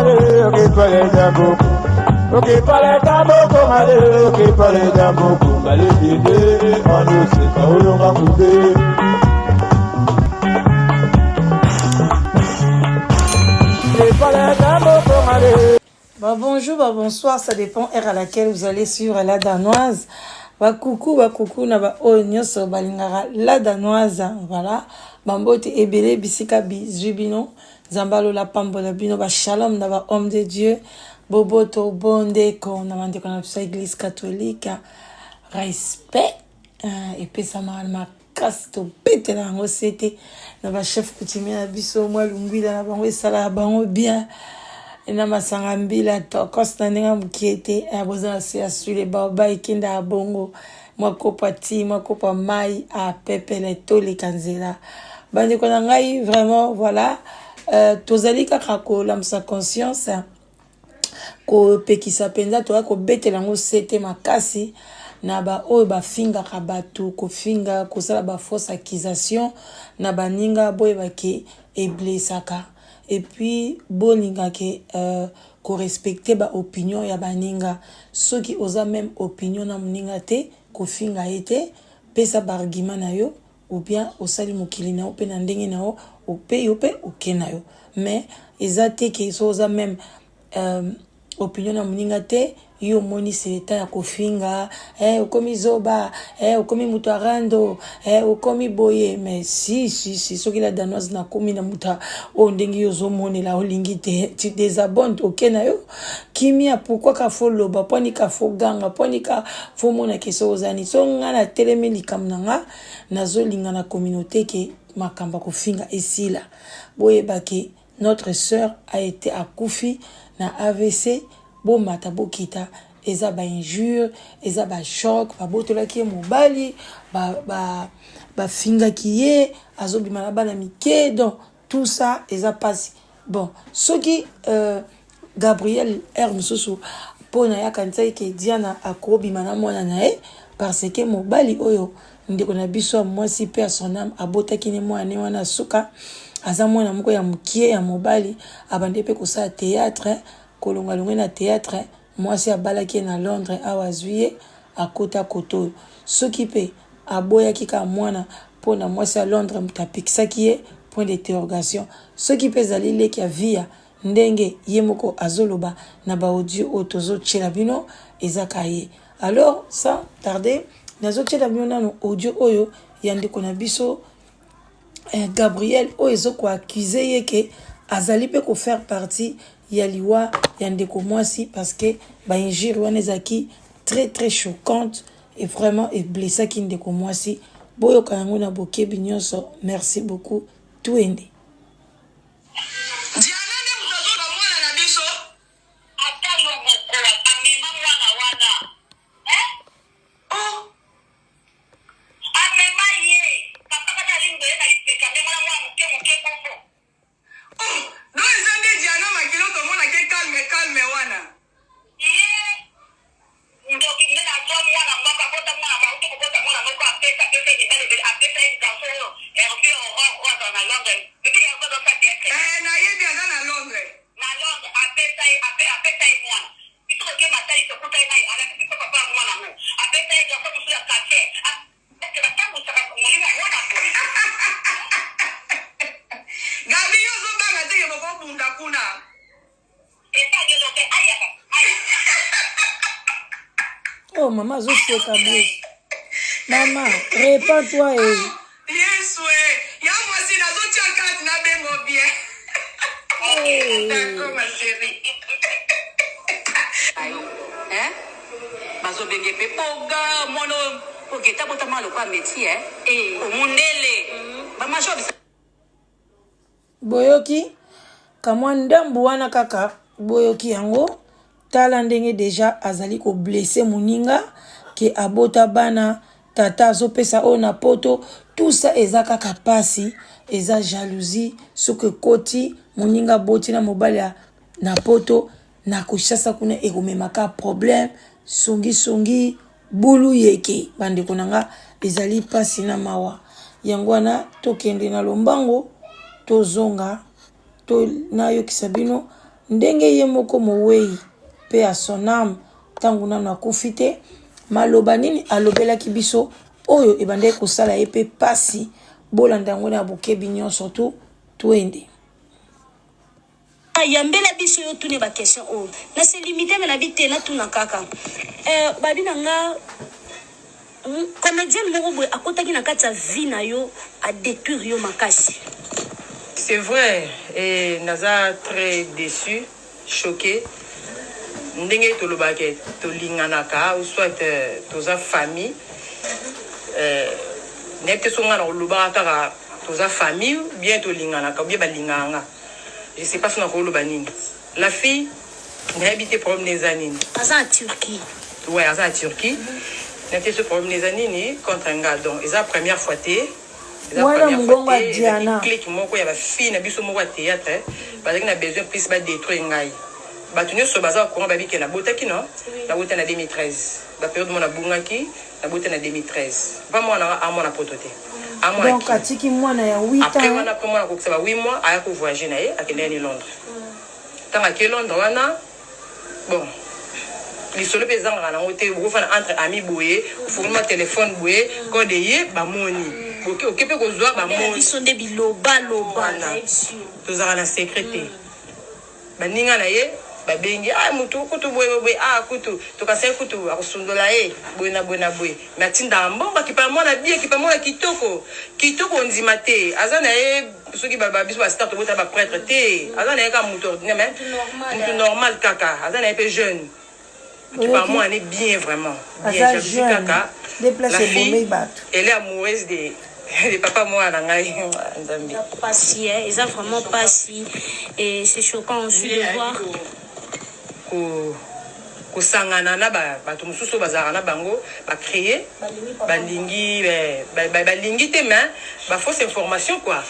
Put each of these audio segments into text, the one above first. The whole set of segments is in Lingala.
mare, ok pale jambo. Ok pale jambo mare, ok pale jambo. Bale dide, ando se kaolo makude. Bah bonjour, bah bonsoir, ça dépend heure à laquelle vous allez suivre la danoise. Bah coucou, na ba onyoso balingara la danoise, voilà. Bambote ebele bisika bizubino, zambalo la pambola bino ba shalom na ba homme de Dieu, boboto bonde ko na mande ko na église catholique, respect et puis ça m'a makasi to betela yango sete na ba chef coutumier na biso mwa lungwila na bango esala bango bien. Na masanga mbila to kosta ndinga mkiete aboza se asule baba ikinda bongo makopa ti makopa mai a pepele tole kanzela bandi kona ngai vraiment voilà tozali kaka ko lamsa conscience ko pekisa penza to ko betela ngo sete makasi na ba oyo ba finga kabatu ko finga ko sala ba fausse accusation na baninga boye bake e blessaka. Et puis boninga ke ko respecter ba opinion ya baninga ceux qui osa même opinion na muninga te ko finga ete pesa bargima na yo ou bien osali mokili na ope na ndenge na o pe yo pe okena yo mais ezate ke so osa même opinion na muninga te yo moni seleta ya kofinga okomi zoba okomi mutu arando okomi boye mais si soki la danoise na komi na muta o ndenge yo zomonela olingi te tu désabonnes okena yo kimia pourquoi ka fo loba poni ka fo ganga poni ka fo mona keso ozani so ngana telemi likam nanga nazolinga na communauté ke makamba kofinga esila boye bake notre sœur a été akufi na AVC bo mata bo kita eza ba injure eza ba choc ba botola ki mobali ba finga kiye azobima na bana mike donc tout ça eza passé bon soki Gabriel Mususu pona ya kantai ke Diana akobima na mwana nae parce que mobali oyo ndeko na biso mwasi personnel abotaki ne mwana wana suka aza mwana moko ya mukie ya mobali abande pe kosa théâtre kolonga na théâtre mwasi abalaki na Londres awazwiye akota koto soki pe aboya kika mwana pona mwasi à Londres mutapikisaki ye point d'interrogation soki pe zali leki ya via ndenge yemoko azoloba na ba audio otozo tshela bino ezaka ye alors sans tarder nazo tshela bino na audio oyo yandi kona biso Gabriel oyo ezoko accuser ye ke azali pe ko faire partie ya liwa ya ndeko mwasi parce que ba injure wana ezaki très choquante et vraiment et blessaki ndeko mwasi boyo kango na bokebi nyonso merci beaucoup tuende Oh maman, je suis câblée. Maman, répands-toi et... Yes, ouais. Y'a moi si la zone tient carte na bengo bien. D'accord, ma chérie. Ayo, hein? Mazo benge pe poga mono pogeta bota malo kwa métier, hein? Eh, omundele. Mama job. Boyoki, kamwa ndambu wana kaka, boyoki yango. Tala ndenge deja azali ko blesser muninga ke abota bana tata azopesa o na poto tout ça eza kaka pasi eza jalousie soki koti muninga boti na mobali na poto na kushasa kuna ekomemaka problème songi bulu yeke bandeko nanga ezali pasi na mawa yango wana tokende na lombango tozonga to na yokisa bino ndenge ye moko mowei pe à son âme tangu nanu akufi te maloba nini alobelaki biso oyo ebande kosala ye pe pasi bolanda yango na bokebi nyonso tu twende yambela biso yo tune ba question o na se limiter na bité na tuna kaka babi nanga comédien moko boy akotaki na kati ya vie na yo a détruire yo makasi. C'est vrai, et Naza très déçu, choqué. Ndenge tolobake tolinganaka ou soit toza famille nekte songa na lobaka ka toza famille bien tolinganaka bien balinganga. Je sais pas si on a koloba nini. La fille n'a habité problème des années. Aza en Turquie. Ouais, aza en Turquie. Nekte ce problème des années contre un gars donc, c'est la première fois té. Voilà mon Diana. Clique moko ya ba fille na biso moko théâtre, parce que na besoin plus ba détruire ngai. Ba tunyo so baza ko ba biki na botaki non, na bota na 2013. Ba période mona bungaki, na bota na 2013. Pas moi na a mona pototé. A moi. Donc atiki mwana ya 8 ans. Après wana ko mona ko saba 8 mois aya ko voyager na ye akende ni Londres. Tanga ke Londres wana bon. Les solo pesanga na ngote ko fana entre amis boye, faut ma téléphone boye, code ye ba moni. Ok, peut qu'on soit ils sont des biloba loba tous à la sécurité baninga na ye babengi mutu kutu boye kutu to kase kutu akosundola ye boyna boy matinda mbonga kipa mwana bien kipa mwana kitoko ndima te azana ye soki baba biso ba start bota ba prêtre te azana ye ka mutu ordinaire mais mutu normal kaka azana ye pe jeune kipa mwana est bien vraiment bien jeune kaka déplacer bomé bat elle est amoureuse de les papas moi na ngai nzambi pas si ils ont vraiment pas si et c'est choquant aussi de voir ko sangana na ba to mususu bazara na bango ba créer balingi balingi te mais ba fausse information quoi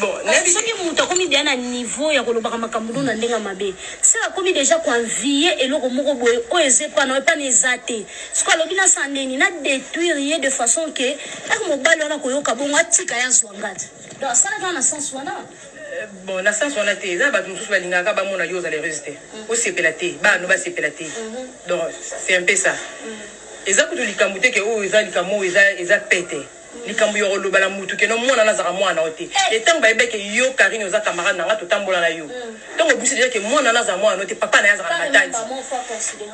bon ce qui muta comme bien à niveau ya kolobaka makambo na ndenga mabe ça comme déjà ko envier et loko moko boye o ezepa na pas nezate ce ko lobina sandeni na détruire de façon que ak mo balo na koyoka bongo atika ya zwangati donc ça là dans sens wana bon na sens wana te za ba mususu balingaka ba mona yo za les résister o sepelate ba no ba sepelate donc c'est un peu ça eza kutu likambu te ke o eza likambu eza pete likambu yo lobala mutu ke no mona na zaka mwana ote et tant ba ebeke yo Karine oza camarade na nga to tambola na yo donc obisi déjà que mona na za mwana ote papa na ya zaka matadi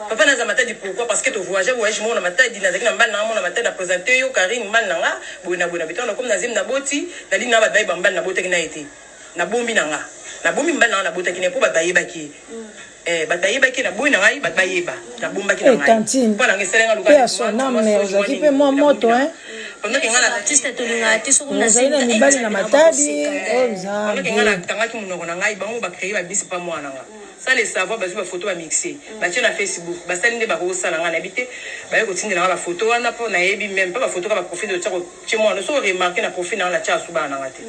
papa na za matadi pourquoi parce que to voyage mona matadi na zaki na mbala na mona matadi na présenter yo Karine mbala na nga bona bitona comme na zim na boti na lina ba dai ba mbala na boti na été na bombi nanga na bombi mbala na bota kine po ba bayebaki batayebaki na boyi na ngai bayeba na bombaki na ngai po na ngeselenga luka pe son âme ozaki pe moi moto hein pendant que ngana artiste tolinga te so kuna zina mibali na matadi pendant que ngana tangaki munoko na ngai bango ba créer ba bisi pa mwana nga ça les savoir ba photo ba mixer ba tia na Facebook ba sali nde ba ko sala nga na bité ba yo tindela ba photo wana po na yebi même pas ba photo ka ba profil de tchako tchimo no so remarquer na profil na la tia suba na ngate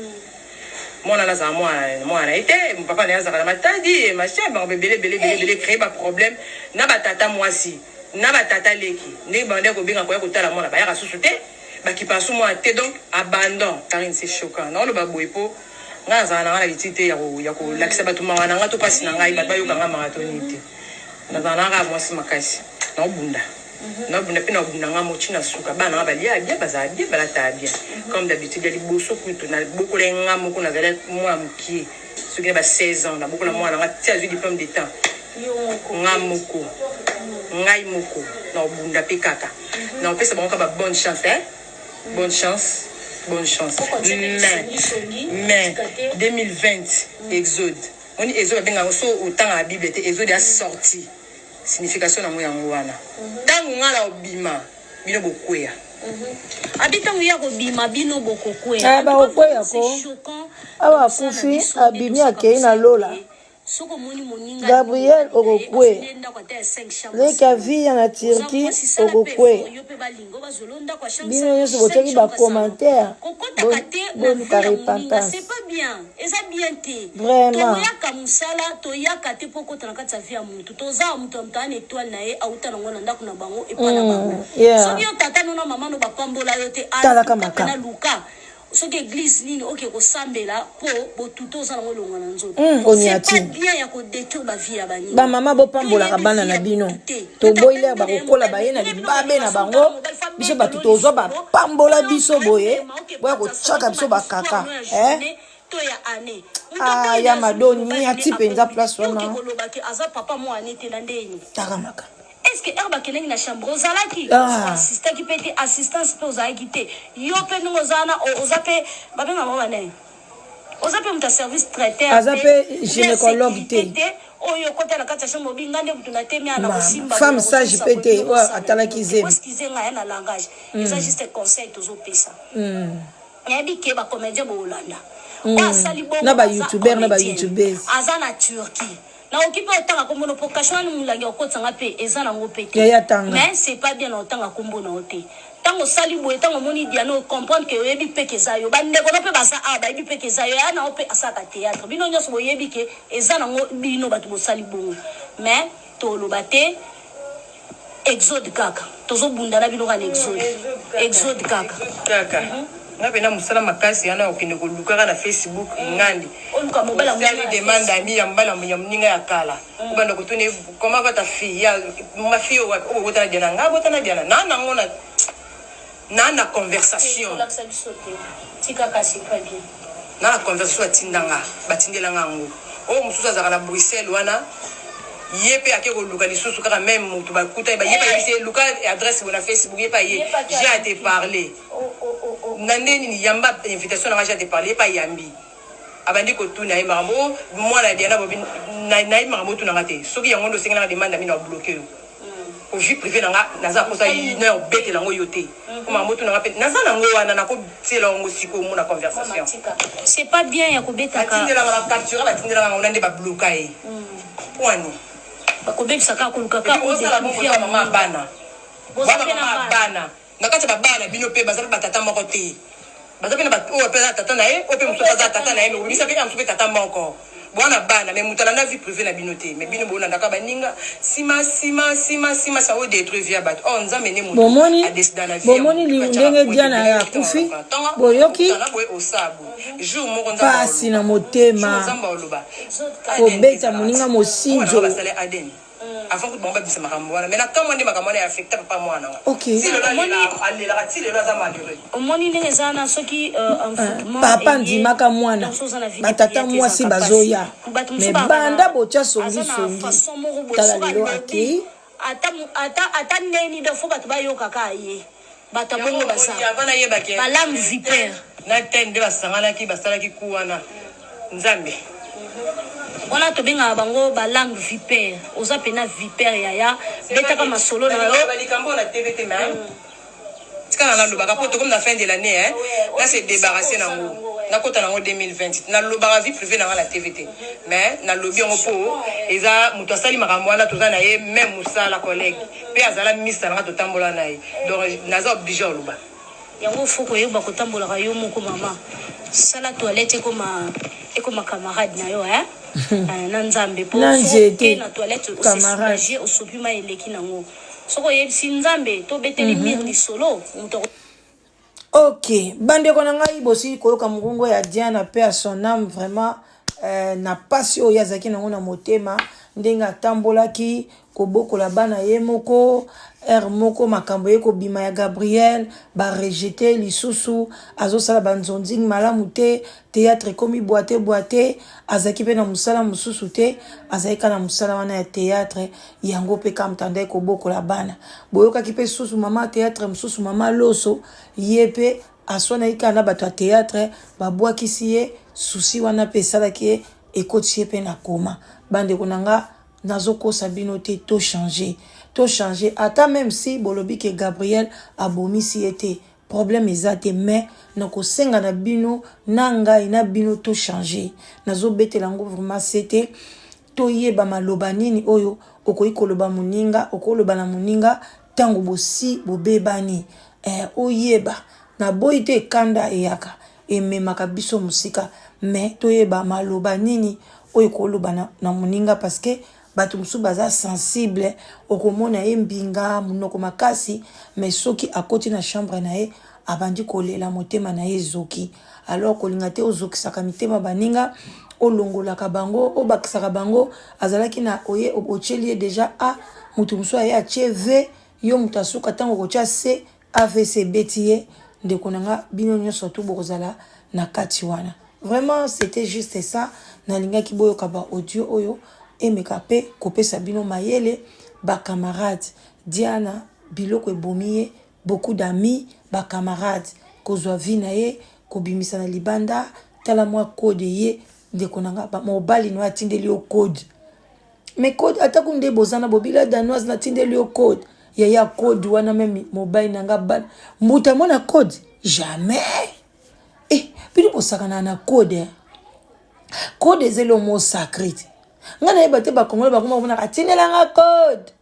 mwana na za mwana été mon papa na za na matadi machin ba belé créer ba problème na ba tata mwasi na ba tata leki ne bande ko binga ko tala mwana ba ya susu te ba ki pasu moi te donc abandon Karine c'est choquant non le ba boipo nga za na bitite ya ko lakisa ba tuma wana nga to pasi na ngai ba yo kanga marathoni te na za na ga mwasi makasi na bunda na bunda pina bunda nga mochina suka bana ba lia bien baza bien bala ta bien comme d'habitude ya liboso kutu na beaucoup les nga moko na zala moi mki ce qui ba 16 ans na beaucoup la moi na tia du diplôme d'état nga moko ngai moko na bunda pe kaka na pesa ba ka ba bonne chance bonne chance mais 2020 Exode on dit Exode benga so autant la Bible était Exode a sorti signification na moyango wana tangu ngala obima bino bokwea abitangu ya kobima bino bokokwea ba okwea ko awa kufi abimi akei na lola Gabriel Orokwe leka via na Turquie Orokwe bino nyonso boteki ba commentaire bon ka repentance c'est pas bien eza bien te vraiment toyaka musala toyaka te poko tanakata via mutu toza mutu mtane étoile na ye auta na ngona ndako na bango epana bango so yo tata nona mama no bapambola yo te ala na luka ce que église nini OK ko sambela po bo tuto za ngo longa na nzoto c'est pas bien ya ko détruire ba vie ya bani ba mama bo pambola ka bana na bino to boiler ba ko kola ba yena libabe na bango biso ba tuto zo ba pambola biso boye boya ko chaka biso ba kaka to ya année ya madoni ati penza place wana ko loba ke aza papa mo année te na ndeni takamaka. Est-ce que herba kelengi na chambre ozalaki assistant qui peut être assistance peut ozalaki te yo pe ngo zana ozape babenga mo banene ozape muta service traiteur azape gynécologue te oyo kota na kata chambre bingande butuna temi ana kosimba femme sage pété atalaki zemi parce qu'ils nga na langage ils ont juste conseil tozo pesa yabi ke ba comédien bo Holanda na ba youtubeurs aza na Turquie na okipe otanga kombono po kashwani mulangi okotsanga pe ezana ngo pete mais c'est pas bien otanga kombono ote tango sali boye tango moni diano comprendre que yebi peke zayo bande ko pe basa ba yebi peke zayo yana ope asaka théâtre bino nyoso boyebi ke ezana ngo bino batu bo sali bongo mais to lo bate exode kaka tozo bunda na bino ka exode kaka nga pena musala makasi yana okende koluka na Facebook ngandi oluka mobala mobala demande ami ya mbala mninga ya kala ubanda kutune comment va ta fille ya ma fille o botana diana nga botana diana na ngona na conversation tika kasi pas bien na conversation atindanga batindela ngango o mususa zaka na Bruxelles wana yepe ake koluka lisusu kaka même mutu bakuta ba yepa yise luka adresse bona Facebook yepa ye j'ai été parler nandeni ni yamba invitation na j'ai été parler pas yambi abandi ko tuna imambo mwana diana bobi na imambo tuna ngate soki yango ndo sengela demande mina bloquer au vie privée nanga naza ko sa une heure bête lango yoté imambo tuna ngape naza nango wana na ko tsela ngo siko mona conversation c'est pas bien ya ko beta ka tindela la capture la tindela ngona nde ba bloquer wani bakobebisa kaka koluka kaka osala bongo mama bana bana nakati babana bino pe bazali batata moko te bazape na o pe tata na ye o pe muso baza tata na ye me obisa pe muso pe tata moko bwana bana me mutala na vie privée na bino te me bino bona ndaka baninga sima sa o détruire via bat on nzambe ne mutu bomoni bomoni liundenge diana ya kufi boyoki na boye osabu jour moko nzambe pasi na motema nzambe oloba obeta moninga mosinzo basale aden avant que bomba bisa makamwana mais na kama ndi makamwana ya affecter papa mwana okay si le la rati le za malheureux omoni ndenge zana soki papa ndimaka mwana batata mwasi bazoya mais banda bocha songi tala lelo aki ata neni de fo batu bayoka ka ye bata bongo basa balangue vipère na tende basangalaki basalaki kuwana nzambe wana tobenga bango balangue vipère oza pena vipère yaya betaka masolo na balikambo na TVT mais tika na lobaka poto comme la fin de l'année hein là c'est débarrassé nango na kota nango 2020 na lobaka vie privée na la TVT mais na lobi ngo po eza muto asali makambo wana toza na ye même musala collègue pe azala misa na totambola na ye donc naza obligé oloba yango foko yeba kotambola ka yo moko mama sala toilette comme camarade na yo hein na nzambe po ke na toilette camarade osopi ma eleki nango soko yebisi nzambe to beteli mir lisolo ok bandeko na ngai bosi koyoka mongongo ya Diana pe à son âme vraiment na pasi oyo azaki nango na motema ndenge atambolaki kobokola bana ye moko moko makambo ye kobima ya Gabriel ba rejeter lisusu azosala banzonzing malamu te théâtre komi boite azaki pe na musala mususu te azaki na musala wana ya théâtre yango pe kamtanda kobokola bana boyokaki pe susu mama théâtre mususu mama loso ye pe aswana ikana bato ya théâtre babwakisi ye susi wana pe salaki ekoti ye pe na koma bandeko nanga nazokosa bino te to changer ata même si bolobi ke Gabriel abomisi ete problème ezate mais nako senga na bino nanga ina bino to changer nazobetela ngo vraiment c'était to yeba maloba nini oyo okoyi koloba muninga okoloba na muninga tango bosi bobebani oyeba na boite kanda eyaka ememaka biso musika mais to yeba maloba nini oyo koloba na muninga parce que bato musu baza sensible okomona ye mbinga munoko makasi mais soki akoti na chambre na ye abandi kolela motema na ye zoki alors kolinga te ozokisaka mitema baninga olongolaka bango obakisaka bango azalaki na oye ocheli ye déjà a mutu musu aye atie v yo mutu asuka ntango kotia c avc beti ye ndeko nanga bino nyonso tu bokozala na kati wana. Vraiment c'était juste ça nalingaki boyoka ba audio oyo emeka pe kopesa bino mayele ba camarades Diana biloko ebomi ye beaucoup d'amis ba camarades kozwa vi na ye kobimisa na libanda tala mwa code ye ndeko nanga mobali no atindeli yo code mais code atako nde bozana bobila danoise na tindeli yo code ya code wana même mobile nanga ban mbuta mona code jamais puis bosakana na code code c'est le mot sacré ngana yeba te ba kongola ba kuma bona atindela nga code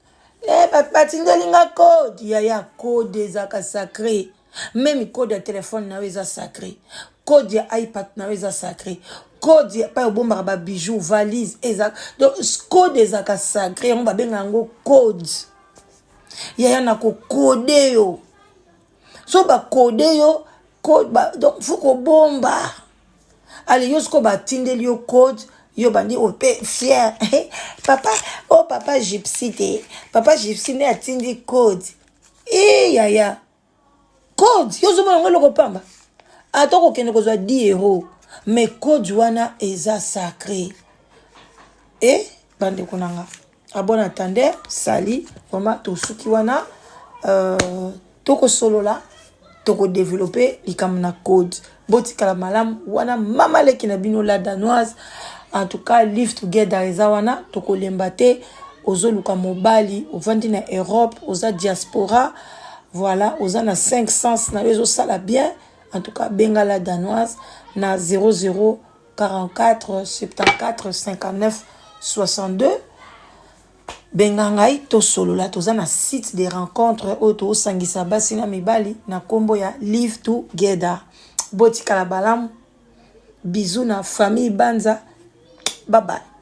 papa tindeli nga code ya code ezaka sacré même code ya téléphone na eza sacré code ya iPad na eza sacré code ya pa bomba ba bijoux valise ezaka donc code ezaka sacré on ba benga ngo code ya na ko code yo so ba code yo code ba donc faut ko bomba allez yo sko ba tindeli yo code yo bandi o pe fier papa gypsy te papa gypsy ne atindi code ya code yo zo mona ngolo pamba atoko kende kozwa 10 euros mais code wana eza sacré bande kunanga abon attendeur sali vraiment to suki wana toko solola toko développer likamna code botikala malam wana mama leki na bino la danoise. En tout cas, live together ezawana toko lembate ozoluka mobali ovandi na Europe oza diaspora voilà oza na 500 na rezo sala bien. En tout cas benga la danoise na 00 44 74 59 62 benga ngai to solo la toza na site de rencontre auto sangisa basi na mibali na kombo ya live together botikala balam bisous na famille Banza. Bye bye.